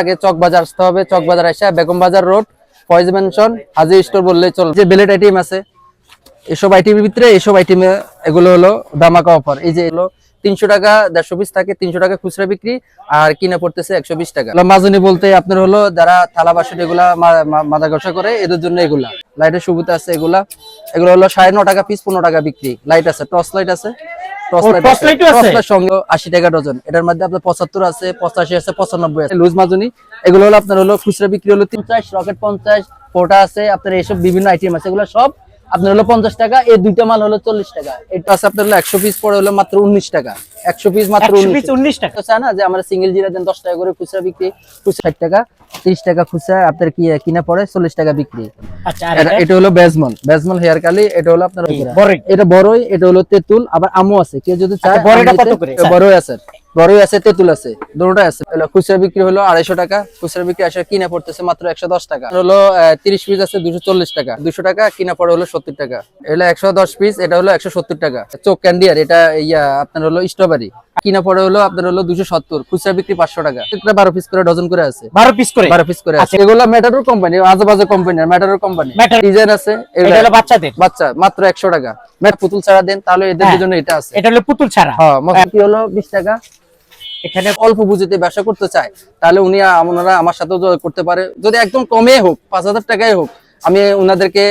আগে চকবাজার আসতে হবে, চকবাজার আসা বেগম বাজার road Faiz mansion Haji store বললেই চলে। যে বেলেট আইটেম আছে এসব আইটেমের ভিতরে এসব আইটেমে এগুলো হলো ধামাকা অফার। এই যে এগুলো 300 টাকা 150 পিস থাকে, 300 টাকা খুচরা বিক্রি আর কিনা পড়তেছে 120 টাকা। মাজুনি বলতে আপনার হলো যারা থালা বাসন এগুলা মাথা ঘষা করে এদের জন্য এগুলা লাইটের সুবিধা আছে। এগুলো হলো 9.5 টাকা পিস, 15 টাকা বিক্রি। লাইট আছে, টর্চ লাইট আছে, সঙ্গে 80 টাকা ডজন। এটার মধ্যে আপনার 75 আছে, 85 আছে, 95 আছে। লুজ মাজুনি এগুলো হলো আপনার হলো খুচরা বিক্রি হলো 50, রকেট 50, পোটা আছে আপনার, এইসব বিভিন্ন আইটেম আছে। এগুলো সব আপনার হলো 50 টাকা। এই দুইটা মাল হলো 40 টাকা। এটা আছে আপনার হলো 100 পিস পড়ে হলো মাত্র 19 টাকা। 100 পিস মাত্র 19 টাকা। চায় না যে আমরা সিঙ্গেল জিরা দেন 10 টাকা করে খুচরা বিক্রি, খুচরা 60 টাকা, 30 টাকা খুচরা আপনার কি কিনা পড়ে 40 টাকা বিক্রি। আচ্ছা, এটা হলো বেজমল হেয়ার কালি। এটা হলো আপনার এটা বড়ই, এটা হলো তেঁতুল, আবার আমও আছে। কেউ যদি চায় বড়টা কত করে? বড়ই আছে, বড়ই আছে, তেঁতুল আছে, দুটোটাই আছে। খুচরা বিক্রি হলো 250 টাকা, খুচরা বিক্রি আসলে কিনা পড়তেছে মাত্র 110 টাকা। হলো 30 পিস আছে 240 টাকা, 200 টাকা কিনা পড়ে হলো 70 টাকা। এটা 110 পিস, এটা হলো 170 টাকা। চোখ ক্যান্ডিয়ার এটা আপনার হলো স্ট্রবেরি, কিনা পড়ে হলো আপনার হলো 270, খুচরা বিক্রি 500 টাকা। এটা 12 পিস করে ডজন করে আছে, 12 পিস করে আছে। এগুলো মেটাডোর কোম্পানি, আজেবাজে কোম্পানি, মেটাডোর কোম্পানি। ডিজাইন আছে, এটা হলো বাচ্চাদের, বাচ্চা মাত্র 100 টাকা। পুতুল ছাড়া দেন তাহলে এদের জন্য এটা আছে। এটা হলো পুতুল ছাড়া, হ্যাঁ কি হলো 20 টাকা। এখানে অল্প পুঁজিতে ব্যবসা করতে চায় তাহলে ওনারা আমার সাথেও করতে পারে। যদি একদম কমে হোক, 5000 টাকায় হোক, আমি ওনাদেরকে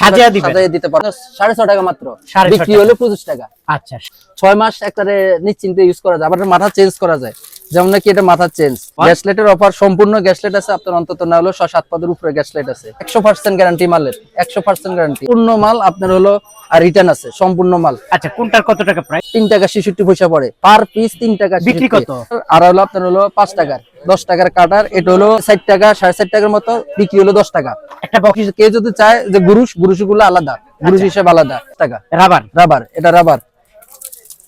সাজিয়ে দিতে পারবো। 6.5 টাকা মাত্র বিক্রি হলো 25 টাকা। আচ্ছা, 6 মাস একবারে নিশ্চিন্তে ইউজ করা যায়। আবার মাথা চেঞ্জ করা যায়, যেমন নাকি এটা মাথা চেঞ্জ। গ্যাসলাইটের অফার, সম্পূর্ণ গ্যাসলাইট আছে আপনার অন্তত না হলো 6-7 পদের উপরে গ্যাসলাইট আছে। 100% গ্যারান্টি মালের, 100% গ্যারান্টি। পূর্ণ মাল আপনার হলো আর রিটার্ন আছে সম্পূর্ণ মাল। আচ্ছা, কোনটার কত টাকা প্রাইস? 3 টাকা 66 পয়সা পড়ে পার পিস, 3 টাকা বিক্রি কত? আর হলো আপনার হলো 5 টাকার, 10 টাকার কাটার। এটা হলো 60 টাকা, 60.5 টাকার মতো বিক্রি হলো 10 টাকা একটা বক্স। কেউ যদি চায় যে গুরুশগুলো আলাদা, গুরুশ হিসেবে আলাদা টাকা। রাবার এটা রাবার।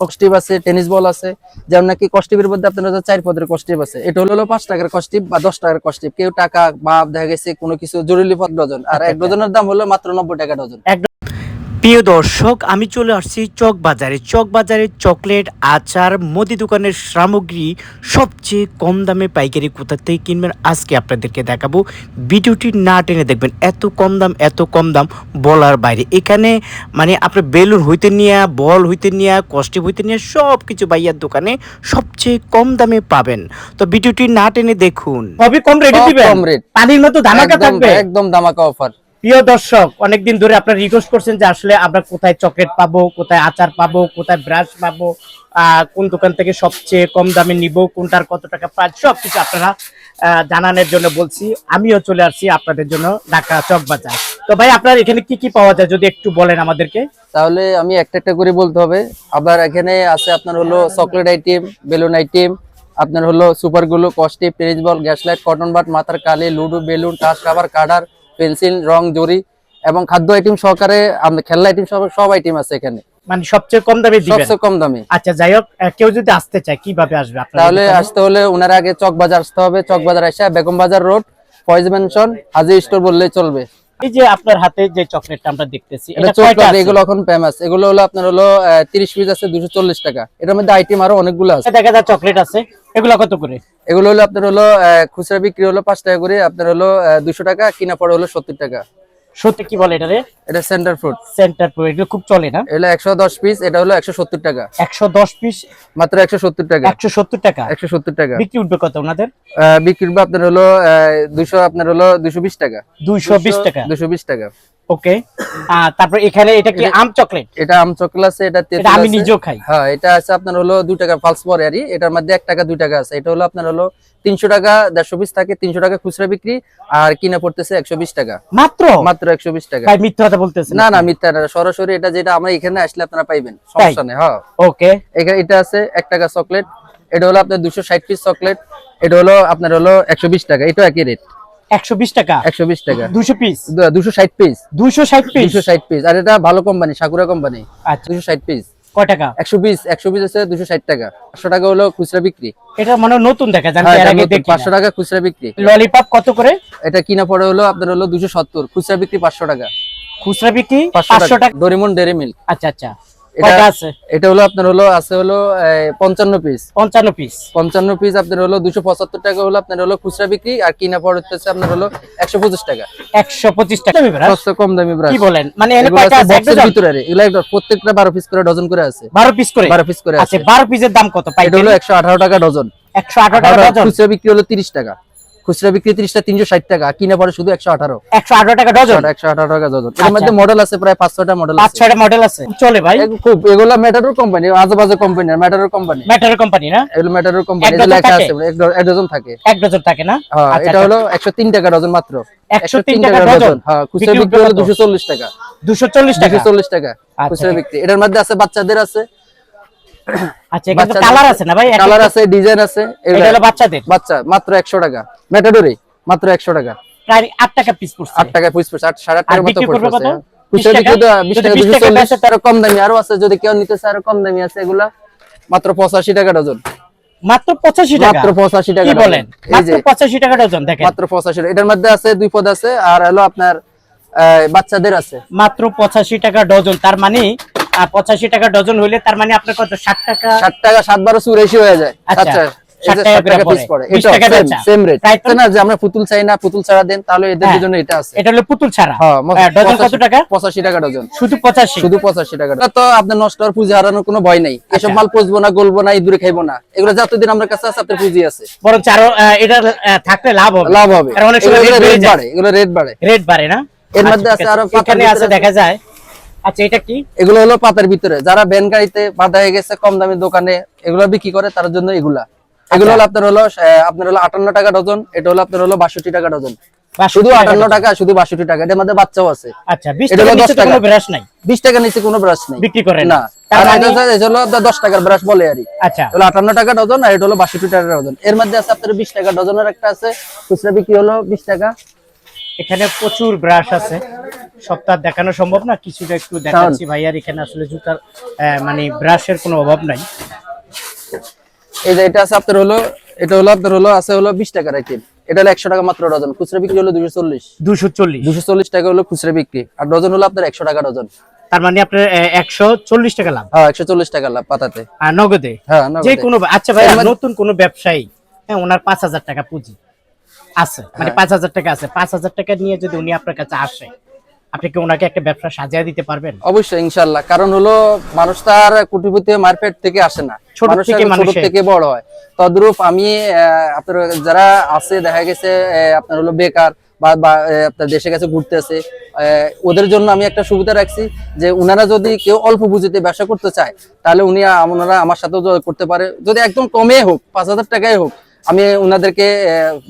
কস্টিপ আছে, টেনিস বল আছে। যেমন নাকি কস্টিপের মধ্যে আপনার 4 পদের কস্টিপ আছে। এটা হলো 5 টাকার কস্টিপ বা 10 টাকার কস্টিপ। কেউ টাকা বা দেখা গেছে কোনো কিছু জরুরি পদ ডজন, আর এক ডজনের দাম হলো মাত্র 90 টাকা ডজন। প্রিয় দর্শক, আমি চলে আসছি চকবাজারে চকলেট, আচার, মুদি দোকানের সামগ্রী সবচেয়ে কম দামে পাইকারি কোথা থেকে কিনবেন আজকে আপনাদেরকে দেখাবো। ভিডিওটি না টেনে দেখবেন। এত কম দাম বলার বাইরে। এখানে মানে আপনার বেলুন হইতে নিয়ে, বল হইতে নিয়ে, কস্টিপ হইতে নিয়ে সব কিছু ভাইয়ার দোকানে সবচেয়ে কম দামে পাবেন। তো ভিডিওটি না টেনে দেখুন। সবই কম রেটে দিবেন, কম রেট, পানির মতো ধামাকা থাকবে, একদম ধামাকা অফার। প্রিয় দর্শক, অনেকদিন ধরে আপনারা রিকোয়েস্ট করছেন যে আসলে আমরা কোথায় চকলেট পাবো, কোথায় আচার পাবো, কোথায় ব্রাশ পাবো, কোন দোকান থেকে সবচেয়ে কম দামে নিব, কোনটার কত টাকা প্রাইস, সবকিছু আপনারা জানানোর জন্য বলছি। আমিও চলে আসছি আপনাদের জন্য ঢাকা চকবাজার। তো ভাই, আপনার এখানে কি কি পাওয়া যায় যদি একটু বলেন আমাদেরকে। তাহলে আমি একটা করে বলতে হবে। আবার এখানে আছে আপনার হলো চকলেট আইটেম, বেলুন আইটেম, আপনার হলো সুপার গুলো, কস্টিপ, tennis ball, gaslight, cotton bud, মাথার কালি, ludo, balloon, touch cover, cutter, pencil, রং, জরি এবং খাদ্য আইটেম সহকারে খেলনা আইটেম সব আইটেম আছে এখানে। মানে সবচেয়ে কম দামে দিবেন? সবচেয়ে কম দামে। আচ্ছা, যাই হোক, কেউ যদি আসতে চায় কিভাবে আসবে? তাহলে আসতে হলে ওনার আগে চকবাজার আসতে হবে। চকবাজার আসা বেগম বাজার road Faiz mansion Haji store বললেই চলবে। এই যে আপনার হাতে যে চকলেটটা আমরা দেখতেছি, এটা চকলেট, এগুলো এখন ফেমাস। এগুলো হলো আপনার হলো 30 পিস আছে 240 টাকা। এটার মধ্যে আইটেম আরো অনেকগুলো আছে। দেখা যায় চকলেট আছে, এগুলো কত করে? এগুলো হলো আপনার হলো খুচরা বিক্রি হলো 5 টাকা করে, আপনার হলো 200 টাকা, কিনা পড়ে হলো 70 টাকা। সত্যি কি বলে এটা রে? এটা সেন্টার ফ্রুট, এটা খুব চলে না? এটা 110 পিস, এটা হলো 170 টাকা। 110 পিস মাত্র 170 টাকা। 170 টাকা, 170 টাকা বিক্রি উঠবে কত ওনাদের? বিক্রি উঠবে আপনার হলো 200, আপনার হলো 220 টাকা। 220 টাকা, 220 টাকা। ওকে। তারপর এখানে এটা কি আম চকলেট? এটা আম চকলেট আছে, এটা তেঁতুল আছে, আমি নিজেও খাই। হ্যাঁ, এটা আছে আপনার হলো 2 টাকা পালস পরে আরই। এটার মধ্যে 1 টাকা 2 টাকা আছে। এটা হলো আপনার হলো 300 টাকা, 150 পিস থাকে, 300 টাকা খুচরা বিক্রি আর কিনা পড়তেছে 120 টাকা। মাত্র 120 টাকা। ভাই মিথ্যা কথা বলতেছেন? না, মিথ্যা না, সরাসরি এটা যেটা আমরা এখানে আসলে আপনারা পাইবেন, সমস্যা নেই। হ্যাঁ, ওকে। এখানে এটা আছে 1 টাকা চকলেট। এটা হলো আপনার 260 পিস চকলেট। এটা হলো আপনার হলো 120 টাকা। এটা একই রেট, 120 টাকা। 120 টাকা 200 পিস, 260 পিস, 260 পিস, 260 পিস। আর এটা ভালো কোম্পানি, সাকুরা কোম্পানি। আচ্ছা, 260 পিস। কয় টাকা? 100 পিস আছে 260 টাকা। 500 টাকা হলো খুচরা বিক্রি। এটা মানে নতুন দেখা যায়, এর আগে দেখি 500 টাকা খুচরা বিক্রি। ললিপপ কত করে? এটা কিনা পড়ে হলো আপনার হলো 270, খুচরা বিক্রি 500 টাকা। খুচরা বিক্রি 500 টাকা। ডোরেমন ডেরি মিল্ক, আচ্ছা আচ্ছা, কয়টা আছে? এটা হলো আপনার হলো আছে হলো 55 পিস। 55 পিস। 55 পিস আপনার হলো 275 টাকা হলো আপনার হলো খুচরা বিক্রি, আর কিনা পড়তেছে আপনার হলো 125 টাকা। 125 টাকা দামি ব্রাশ? সস্তা কম দামি ব্রাশ। কি বলেন? মানে এনে এগুলো কয়টা আছে আছে? এক বক্সের ডজন? ভিতরে, এগুলো একদম প্রত্যেকটা 12 পিস করে ডজন করে আছে। 12 পিস করে? 12 পিস করে আছে। আচ্ছা, 12 পিসের দাম কত এটা হলো পাইকারি? 118 টাকা ডজন। 118 টাকা ডজন? খুচরা বিক্রি হলো 30 টাকা। খুচরা বিক্রি 30 টা 360 টাকা, কিনা পড়ে শুধু 118। 118 টাকা ডজন? 118 টাকা ডজন। এর আচ্ছা। মধ্যে মডেল আছে প্রায় 5-6টা মডেল আছে। 5-6টা মডেল আছে। চলে ভাই? খুব এগুলা ম্যাটারোর কোম্পানি, আজেবাজে কোম্পানি, ম্যাটারোর কোম্পানি। ম্যাটারের কোম্পানি না? এগুলো ম্যাটারোর কোম্পানি, এক এগুলো ডজন লেখা থাকে? আছে, এক ডজন থাকে। এক ডজন থাকে না? হ্যাঁ, আচ্ছা, এটা হলো 103 টাকা ডজন মাত্র। 103 টাকা ডজন? হ্যাঁ, খুচরা বিক্রি বিক্রি হলো কত? 240 টাকা। 240 টাকা? 240 টাকা আচ্ছা। খুচরা বিক্রি। এটার মধ্যে আছে বাচ্চাদের আছে, আচ্ছা, এখানে কালার আছে না ভাই? কালার আছে, ডিজাইন আছে। এটা হলো বাচ্চাদের? বাচ্চা মাত্র 100 টাকা। ম্যাটাডোরে মাত্র 100 টাকা। প্রায় 8 টাকা পিস পড়ছে। 8 টাকা পিস পড়ছে, 8.5 টাকার মতো বিক্রি করবে পড়ছে। কত? খুচরা 20 বিক্রি তো টাকা? 20 যদি টাকা, 20 টাকা 240 বেচে তার কম দামি আরো আছে, যদি কেউ নিতে চায় আরো কম দামি আছে। এগুলা মাত্র 85 টাকা ডজন। মাত্র 85 টাকা? মাত্র 85 টাকা কি ডজন। বলেন? এই মাত্র যে 85 টাকা ডজন দেখেন। মাত্র 85 টাকা। এটার মধ্যে আছে 2 পদ আছে, আর হলো আপনার বাচ্চাদের আছে। মাত্র 85 টাকা ডজন। তার মানে 85 টাকা ডজন হইলে তার মানে আপনার কত? 60 টাকা? 60 টাকা 7-12 চুরাশি হয়ে যায়। আচ্ছা, 60 60 টাকা টাকা করে পিস পড়ে। 20 এটা টাকা বেচা। Same rate. তাই তো? না যে আমরা পুতুল চাই না, পুতুল ছাড়া দেন, তাহলে এদের জন্য এটা আছে। এটা হলো পুতুল ছাড়া? হ্যাঁ, ডজন কত টাকা? 85 টাকা ডজন। শুধু 85? শুধু 85 টাকা। এটা তো আপনার নষ্ট আর পুঁজি হারানোর কোনো ভয় নাই। এসব মাল পচবো না, গলবো না, ইঁদুরে খাইবো না। এগুলো যতদিন আমার কাছে আছে, আপনার পুঁজি আছে। বরং আরো এটা থাকলে লাভ হবে। লাভ হবে। কারণ অনেক সময় এগুলো রেট রেট বাড়ে, এগুলো রেট বাড়ে। রেট বাড়ে না? এর আচ্ছা, মধ্যে ঠিক আছে আছে। আরো এখানে আছে দেখা যায়। আচ্ছা, এটা কি? এগুলো হলো পাতার ভিতরে, যারা ব্যান গাড়িতে বাধা হয়ে গেছে, কম দামি দোকানে এগুলো বিক্রি করে, তার জন্য এগুলা। এগুলো হলো আপনার হলো 58 টাকা ডজন। এটা হলো আপনার হলো 62 টাকা ডজন। শুধু 58 টাকা, শুধু 62 টাকা। এটার মধ্যে বাচ্চাও আছে। আচ্ছা, 20 এটা টাকা হলো নিচে 10 তো টাকা। কোনো ব্রাশ নাই? 20 টাকা নিচে কোনো ব্রাশ নেই, বিক্রি করেন না। তার আর মানে? এটা হলো আপনার 10 টাকার ব্রাশ বলে আরই। আচ্ছা, হলো 58 টাকা ডজন, আর এটা হলো 62 টাকা ডজন। এর মধ্যে আছে আপনার 20 টাকা ডজনের একটা আছে, খুচরা বিক্রি হলো 20 টাকা। এখানে প্রচুর ব্রাশ আছে, সপ্তাহ দেখানো সম্ভব না, কিছুটা একটু দেখাচ্ছি ভাইয়ার। এখানে আসলে জুতার মানে ব্রাশের কোনো অভাব নাই। এই যে এটা আছে আপনার হলো, এটা হলো আপনার হলো আছে হলো 20 টাকার আইটেম। এটা হলো 100 টাকা মাত্র ডজন। খুচরা বিক্রি হলো 240। 240 টাকা হলো খুচরা বিক্রি, আর ডজন হলো আপনার 100 টাকা ডজন। তার মানে আপনার 140 টাকা লাভ? হ্যাঁ, 140 টাকা লাভ পাতাতে। আর নগদে? হ্যাঁ, যে কোনো। আচ্ছা ভাই, এর মধ্যে- নতুন কোন ব্যবসায়ী, হ্যাঁ, ওনার 5000 টাকা পুঁজি আছে, মানে 5000 টাকা আছে, 5000 টাকা নিয়ে যদি উনি আপনার কাছে আসে, আপনি কি ওনাকে একটা ব্যবসা সাজিয়ে দিতে পারবেন? অবশ্যই, ইনশাআল্লাহ। কারণ হলো মানুষ তার কোটিপতি মার্কেট থেকে আসে না, ছোট মানুষ থেকে ছোট থেকে বড় হয়। তদ্রূপ আমি আপনার যারা আছে, দেখা গেছে আপনার হলো বেকার বা আপনার দেশে কাছে ঘুরতে আছে, ওদের জন্য আমি একটা সুবিধা রাখছি যে উনারা যদি কেউ অল্প পুঁজিতে ব্যবসা করতে চায়, তাহলে ওনারা আমার সাথেও করতে পারে। যদি একদম কমে হোক, 5000 টাকায় হোক, আমি উনাদেরকে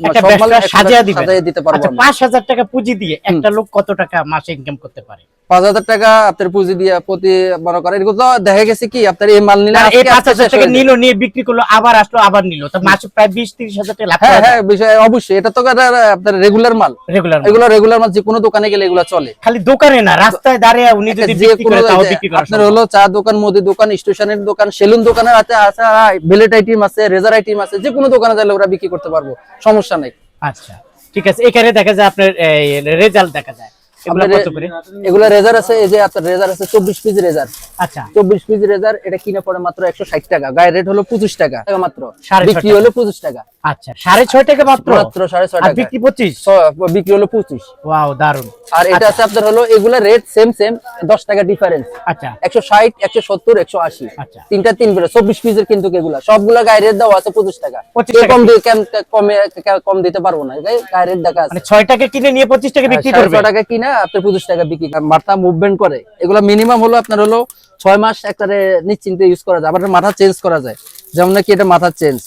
একটা সব মাল ব্যবসা সাজিয়ে দিতে পারবো। আচ্ছা, 5000 টাকা পুঁজি দিয়ে একটা লোক কত টাকা মাসে ইনকাম করতে পারে? 5000 টাকা আপনার পুঁজি দিয়ে প্রতি মনে করেন, এগুলো তো দেখা গেছে কি আপনার এই মাল নিলে এই আজকে 5000 টাকা শেষ হয়ে নিল, নিয়ে বিক্রি করলো, আবার আসলো, আবার নিল, তো মাসে প্রায় 20-30 হাজার টাকা লাভ হ্যাঁ করা যায়। হ্যাঁ, বিষয় অবশ্যই। এটা তো আপনার রেগুলার মাল। রেগুলার? এগুলো রেগুলার মাল, যে কোনো দোকানে গেলে এগুলো চলে। খালি দোকানে না, রাস্তায় দাঁড়িয়ে উনি যদি যে বিক্রি করে, তাও বিক্রি করা আপনার হলো চা দোকান, মুদি দোকান, স্টেশনের দোকান, সেলুন দোকানের আছে, বেলেট আইটেম আছে, রেজার আইটেম আছে, যে কোনো দোকানে গেলে ওরা বিক্রি করতে পারবো, সমস্যা নাই। আচ্ছা, ঠিক আছে। এখানে দেখা যায় আপনার রেজাল্ট দেখা যায়, এগুলো কত করে? এগুলো রেজার আছে, এই যে আপনার রেজার আছে 24 পিস রেজার। আচ্ছা, 24 পিস রেজার, এটা কিনে পড়ে মাত্র 160 টাকা। গায়ের রেট হলো 25 টাকা মাত্র, 6.5 বিক্রি হলো 25 টাকা। আচ্ছা, 6.5 টাকা মাত্র? মাত্র 6.5 আর টাকা। বিক্রি 25? বিক্রি হলো 25। ওয়াও, দারুন। আর এটা আছে আপনার হলো, এগুলা রেট সেম 10 টাকা ডিফারেন্স। আচ্ছা, 160, 170, 180। আচ্ছা, তিনটা 3 বেলা 24 পিসের, কিন্তু এগুলা সবগুলা গায়ের রেট দেওয়া আছে 25 টাকা। 25 কেউ টাকা। কম দিতে পারবো না, গায়ের রেট দেখা আছে। মানে 6 টাকা কিনে নিয়ে 25 টাকা বিক্রি করবে? 6.5 টাকা কিনা আপনার 25 টাকা বিক্রি। মাথা মুভমেন্ট করে, এগুলা মিনিমাম হলো আপনার হলো 6 মাস একটারে নিশ্চিন্তে ইউজ করা যায়। আবার মাথা চেঞ্জ করা যায়, যেমন নাকি এটা মাথা চেঞ্জ।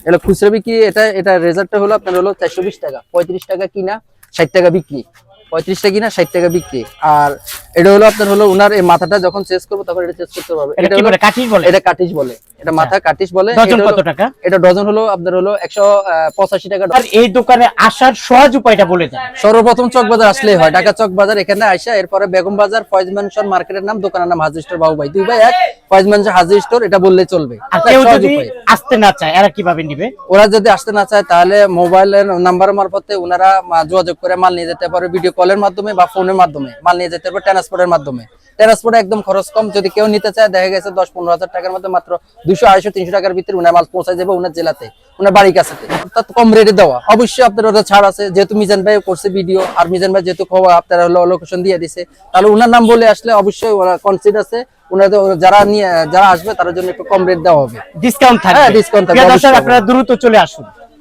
এটা খুচরা বিক্রি, এটা রেজাল্টটা হলো আপনার হলো 420 টাকা। 35 টাকা কিনা, 60 টাকা বিক্রি। 35 টাকা কিনা, 60 টাকা বিক্রি। আর এটা হলো আপনার হলো উনার এই মাথাটা যখন চেঞ্জ করবো, তখন এটা চেঞ্জ করতে পারবে। এটা কি বলে, কাটিং বলে? এটা কাটিশ বলে, এটা মাথা কাটিশ বলে। ডজন কত টাকা? এটা ডজন হলো আপনার হলো 185 টাকা। আর এই দোকানে আসার সহজ উপায়টা বলে দেন। সর্বপ্রথম চকবাজার আসলেই হয়, ঢাকা চকবাজার। এখানে আইসা এরপরে বেগম বাজার, ফয়েজ ম্যানশন মার্কেটের নাম, দোকানের নাম হাজি স্টোর বাবু ভাই, 2 by 1 Faiz mansion Haji store এটা বললে চলবে। আর কেউ সহজ যদি উপায়। আসতে না চায় এরা কিভাবে নিবে? ওরা যদি আসতে না চায় তাহলে মোবাইলের নাম্বার মারফতে ওনারা যোগাযোগ করে মাল নিয়ে যেতে পারে, ভিডিও কলের মাধ্যমে বা ফোনের মাধ্যমে মাল নিয়ে যেতে পারে, ট্রান্সপোর্টের মাধ্যমে। ট্রান্সপোর্টে একদম খরচ কম, যদি কেউ নিতে চায় দেখা গেছে 10-15 হাজার টাকার মধ্যে মাত্র 200, 250, 300 টাকার ভিতরে উনার মাল পৌঁছায় যাবে উনার জেলাতে, উনার বাড়ির কাছে। অর্থাৎ কম রেটে দেওয়া। অবশ্যই আপনার ওটা ছাড় আছে, যেহেতু মিজান ভাই করছে ভিডিও, আর মিজান ভাই যেহেতু আপনার হলো লোকেশন দিয়ে দিছে, তাহলে উনার নাম বলে আসলে অবশ্যই ওরা কনসিডার আছে, উনাদের যারা আসবে তার জন্য একটু কম রেট দেওয়া হবে, ডিসকাউন্ট থাকবে। হ্যাঁ, ডিসকাউন্ট থাকবে প্রিয় দর্শক, অবশ্যই। আপনারা দ্রুত চলে আসুন।